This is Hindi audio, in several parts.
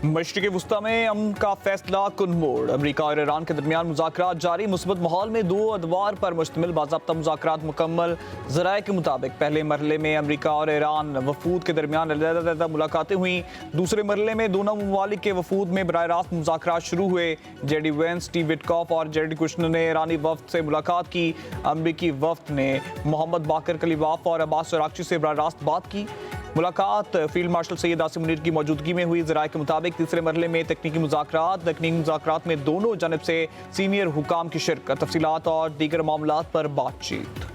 मशरिक़ वुस्ता में अमन का फैसला कुन मोड़। अमरीका और ईरान के दरमियान मुज़ाकरात जारी। मुस्बत माहौल में दो अदवार पर मुश्तमिल बाज़ाब्ता मुज़ाकरात मुकम्मल। ज़राए के मुताबिक पहले मरहले में अमरीका और ईरान वफूद के दरमियान अलग-अलग मुलाकातें हुई। दूसरे मरहले में दोनों ममालिक के वफूद में बराह रास्त मुज़ाकरात शुरू हुए। जेडी वेंस, स्टीव विटकॉफ और जेडी कुशनर ने ईरानी वफ्द से मुलाकात की। अमरीकी वफ्द ने मोहम्मद बाकर कलीबाफ और अब्बास अरागची से बराह रास्त बात की। मुलाकात फील्ड मार्शल सैयद आसिम मुनीर की मौजूदगी में हुई। ज़राए के मुताबिक तीसरे मरहले में तकनीकी मुज़ाकरात में दोनों जानब से सीनियर हुकाम की शिरकत, तफसीलात और दीगर मामलात पर बातचीत।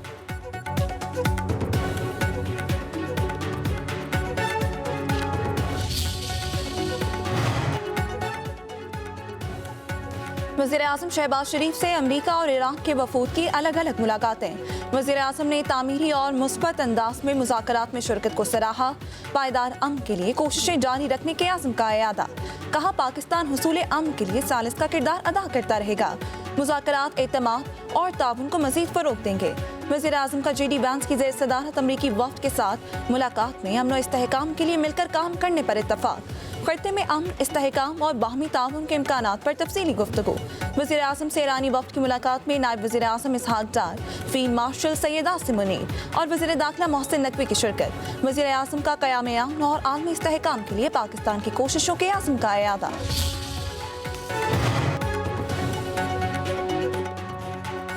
वज़ीर-ए-आज़म शहबाज शरीफ से अमरीका और ईरान के वफूद की अलग अलग मुलाकातें। वज़ीर-ए-आज़म ने तामीरी और मुस्बत अंदाज में मुज़ाकरात में शिरकत को सराहा। पायदार अमन के लिए कोशिशें जारी रखने के आज़म का इयादा। कहा पाकिस्तान हुसूल अमन के लिए सालिस का किरदार अदा करता रहेगा। मुज़ाकरात एतमाद और ताउन को मज़ीद फ़रोग़ देंगे। वज़ीर-ए-आज़म का जेडी वेंस की ज़ेर सदारत अमरीकी वफ़द के साथ मुलाकात में अमन और इस्तेहकाम के लिए मिलकर काम करने पर इत्तफ़ाक़। खत्ते में अमन, इस्तेहकाम और बाहमी ताउन के इम्कानात पर तफसीली गुफ्तगू। वज़ीर-ए-आज़म से ईरानी वफ़द की मुलाकात में नायब वज़ीर-ए-आज़म इसहाक डार, फील्ड मार्शल सैयद आसिम मुनीर और वज़ीर दाखिला मोहसिन नकवी की शिरकत। वज़ीर-ए-आज़म का क़याम अमन और आलमी इस्तेहकाम के लिए पाकिस्तान की कोशिशों के आज़म का इयादा।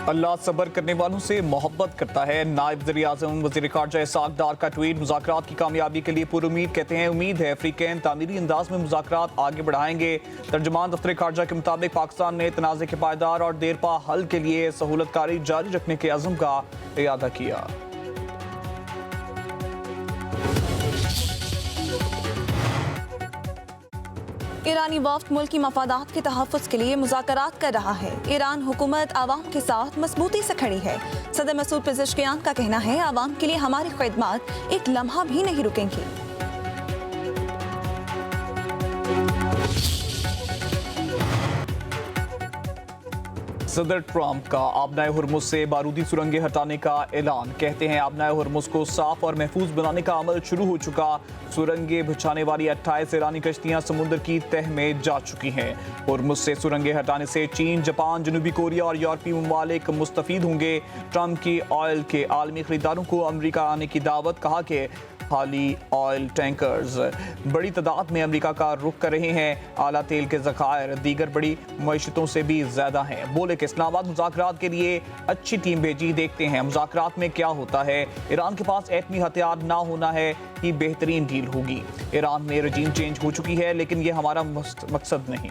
अल्लाह सब्र करने वालों से मोहब्बत करता है। नायब वज़ीर-ए-आज़म वज़ीर ख़ारजा इसहाक डार का ट्वीट। मुज़ाकरात की कामयाबी के लिए पुरुमीद कहते हैं। उम्मीद है अफ्रीकैन तामीरी अंदाज में मुज़ाकरात आगे बढ़ाएंगे। तर्जुमान दफ्तर ख़ारजा के मुताबिक पाकिस्तान ने तनाज़े के पायदार और देरपा हल के लिए सहूलतकारी जारी रखने के अज़म का इयादा किया। ईरानी वफ़द मुल्की मफादात के तहफ़्फ़ुज़ के लिए मुज़ाकरात कर रहा है। ईरान हुकूमत आवाम के साथ मजबूती से खड़ी है। सदर मसूद पेज़ेश्कियान का कहना है आवाम के लिए हमारी खिदमत एक लम्हा भी नहीं रुकेंगी। सदर ट्रंप का आबनाए हुर्मुज़ से बारूदी सुरंगें हटाने का ऐलान। कहते हैं आबनाए हुर्मुज़ को साफ और महफूज बनाने का अमल शुरू हो चुका। सुरंगें बिछाने वाली 28 ईरानी कश्तियां समुद्र की तह में जा चुकी हैं। हुर्मुज़ से सुरंगें हटाने से चीन, जापान, जनूबी कोरिया और यूरोपीय ममालिक मुस्तफ़ीद होंगे। ट्रंप की ऑयल के आलमी खरीदारों को अमरीका आने की दावत। कहा कि खाली ऑयल टैंकर्स बड़ी तादाद में अमरीका का रुख कर रहे हैं। आला तेल के ज़खायर दीगर बड़ी मईशतों से भी ज़्यादा हैं। बोले कि इस्लामाबाद मुज़ाकरात के लिए अच्छी टीम भेजी, देखते हैं मुज़ाकरात में क्या होता है। ईरान के पास एटमी हथियार ना होना है कि बेहतरीन डील होगी। ईरान में रजीम चेंज हो चुकी है लेकिन ये हमारा मकसद नहीं।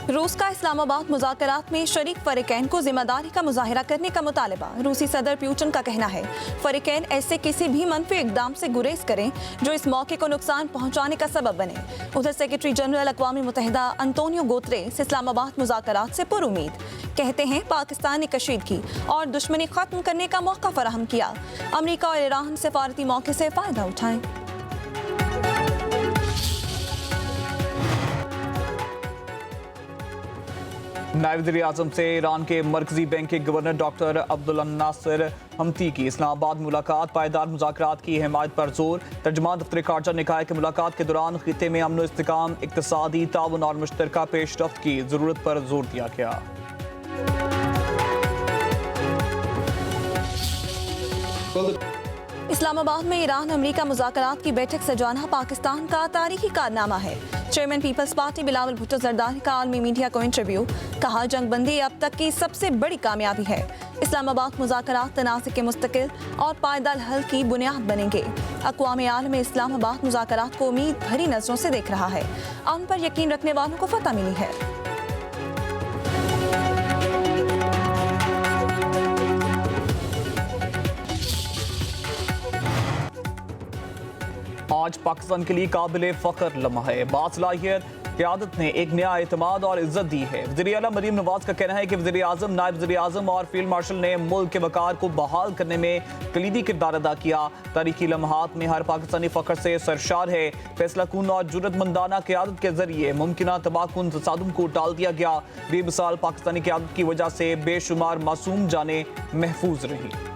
रूस का इस्लामाबाद मुज़ाकरात में शरीक फ़रीक़ैन को जिम्मेदारी का मुज़ाहिरा करने का मुतालबा। रूसी सदर पुतिन का कहना है फ़रीक़ैन ऐसे किसी भी मनफी इक़दाम से गुरेज करें जो इस मौके को नुकसान पहुँचाने का सबब बने। उधर सेक्रेटरी जनरल अक़वाम मुत्तहिदा अंतोनियो गुतेरेस इस्लामाबाद मुज़ाकरात से पुरुमीद। कहते हैं पाकिस्तान ने कशीदगी और दुश्मनी ख़त्म करने का मौका फराहम किया। अमरीका और ईरान सफारती मौके से फ़ायदा उठाएं। नायब वज़ीर-ए-आज़म से ईरान के मरकजी बैंक के गवर्नर डॉक्टर अब्दुल नासिर हमती की इस्लामाबाद मुलाकात। पायदार मुज़ाकरात की हिमायत पर जोर। तर्जुमान दफ्तर ख़ारजा ने कहा कि मुलाकात के दौरान खित्ते में अमन इस्तेहकाम, इक़्तिसादी ताउन और मुश्तरका पेशरफ्त की ज़रूरत पर जोर दिया गया। इस्लामाबाद में ईरान अमरीका मुज़ाकरात की बैठक सजाना पाकिस्तान का तारीखी कारनामा है। चेयरमैन पीपल्स पार्टी बिलावल भुट्टो जरदारी का आलमी मीडिया को इंटरव्यू। कहा जंगबंदी अब तक की सबसे बड़ी कामयाबी है। इस्लामाबाद मुज़ाकरात तनाज़े के मुस्तकिल और पायदार हल की बुनियाद बनेंगे। अक़वाम आलम में इस्लामाबाद मुज़ाकरात को उम्मीद भरी नज़रों से देख रहा है। अमन पर यकीन रखने वालों को फतह मिली है। आज पाकिस्तान के लिए काबिल फ़ख्र लम्हा है। बासलाहियत क़यादत ने एक नया एतमाद और इज्जत दी है। वज़ीर आला मरीम नवाज का कहना है कि वज़ीर-ए-आज़म, नायब वज़ीर-ए-आज़म और फील्ड मार्शल ने मुल्क के वक़ार को बहाल करने में कलीदी किरदार अदा किया। तारीखी लम्हात में हर पाकिस्तानी फ़ख्र से सरशार है। फैसला कुन और जुर्रतमंदाना क़यादत के जरिए मुमकिन तबाहकुन तसादुम को टाल दिया गया। बेमिसाल पाकिस्तानी क़यादत की वजह से बेशुमार मासूम जाने महफूज रही।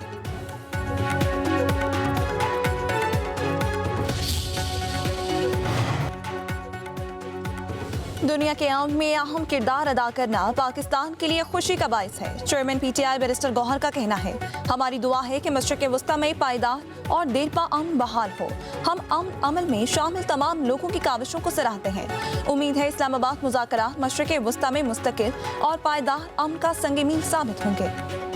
दुनिया के अमन में अहम किरदार अदा करना पाकिस्तान के लिए खुशी का बायस है। चेयरमैन पीटीआई बैरिस्टर गौहर का कहना है, हमारी दुआ है कि मशरिक़ वस्ता में पायदार और देरपा अमन बहाल हो। हम अमन अमल में शामिल तमाम लोगों की काविशों को सराहते हैं। उम्मीद है इस्लामाबाद मुज़ाकरात मशरिक़ वस्ता में मुस्तकिल और पायदार अमन का संग मील साबित होंगे।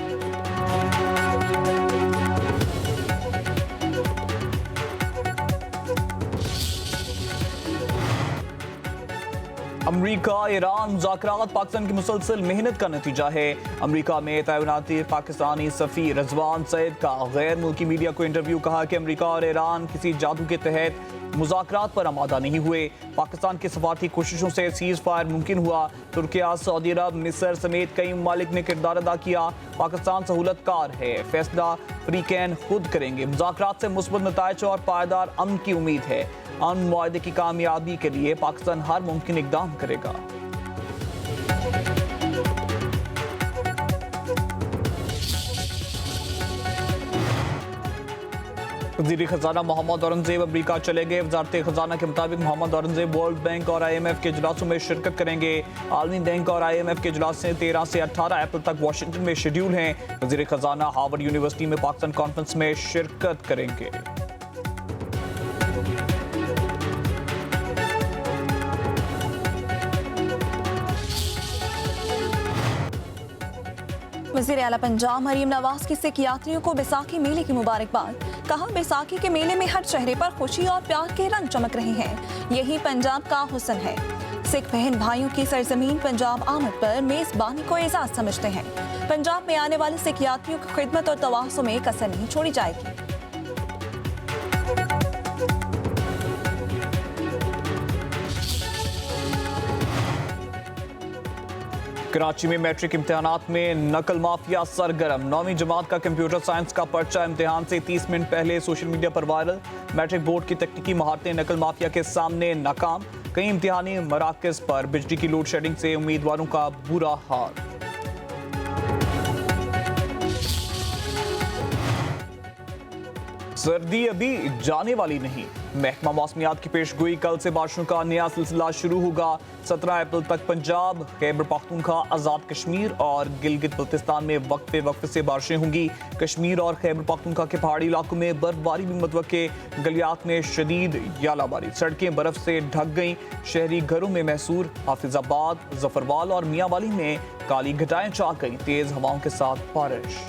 अमरीका ईरान मुज़ाकरात पाकिस्तान की मुसलसल मेहनत का नतीजा है। अमरीका में तैनाती पाकिस्तानी सफ़ीर रज़वान सईद का गैर मुल्की मीडिया को इंटरव्यू कहा कि अमरीका और ईरान किसी जादू के तहत मुज़ाकरात पर आमादा नहीं हुए। पाकिस्तान की सफारती कोशिशों से सीज़ फायर मुमकिन हुआ। तुर्किया, सऊदी अरब, मिस्र समेत कई ममालिक ने किरदार अदा किया। पाकिस्तान सहूलतकार है, फैसला फ्रीकैन खुद करेंगे। मुज़ाकरात से मुस्बत नताइज और पायदार अमन की उम्मीद है। अमन मुआहदे की कामयाबी के लिए पाकिस्तान हर मुमकिन इक़दाम करेगा। वज़ीर खजाना मोहम्मद औरंगजेब अमरीका चले गए। वजारत खजाना के मुताबिक मोहम्मद औरंगजेब वर्ल्ड बैंक और IMF के इजलासों में शिरकत करेंगे। आलमी बैंक और IMF के इजलास 13 से 18 अप्रैल तक वाशिंगटन में शेड्यूल हैं। वज़ीर खजाना हार्वर्ड यूनिवर्सिटी में पाकिस्तान कॉन्फ्रेंस में शिरकत करेंगे। वज़ीर आला पंजाब मरीम नवाज की सिख यात्रियों को बैसाखी मेले की मुबारकबाद। कहा, बैसाखी के मेले में हर चेहरे पर खुशी और प्यार के रंग चमक रहे हैं। यही पंजाब का हुस्न है। सिख बहन भाइयों की सरजमीन पंजाब आमद पर मेजबानी को एजाज समझते हैं। पंजाब में आने वाले सिख यात्रियों की खिदमत और तवासुं में कसर नहीं छोड़ी जाएगी। कराची में मैट्रिक इम्तिहानात में नकल माफिया सरगर्म। 9वीं जमात का कंप्यूटर साइंस का पर्चा इम्तिहान से 30 मिनट पहले सोशल मीडिया पर वायरल। मैट्रिक बोर्ड की तकनीकी महारतें नकल माफिया के सामने नाकाम। कई इम्तिहानी मराकज़ पर बिजली की लोड शेडिंग से उम्मीदवारों का बुरा हाल। सर्दी अभी जाने वाली नहीं। महकमा मौसमियात की पेशगोई, कल से बारिशों का नया सिलसिला शुरू होगा। 17 अप्रैल तक पंजाब, खैबर पख्तूनख्वा, आज़ाद कश्मीर और गिलगित बल्तिस्तान में वक्फे वक्फे से बारिशें होंगी। कश्मीर और खैबर पख्तूनख्वा के पहाड़ी इलाकों में बर्फबारी भी मुतवक्के। गलियात में शदीद यालाबारी, सड़कें बर्फ से ढक गईं। शहरी घरों में महसूर। हाफिजाबाद, जफरवाल और मियांवाली में काली घटाएं छा गईं। तेज हवाओं के साथ बारिश।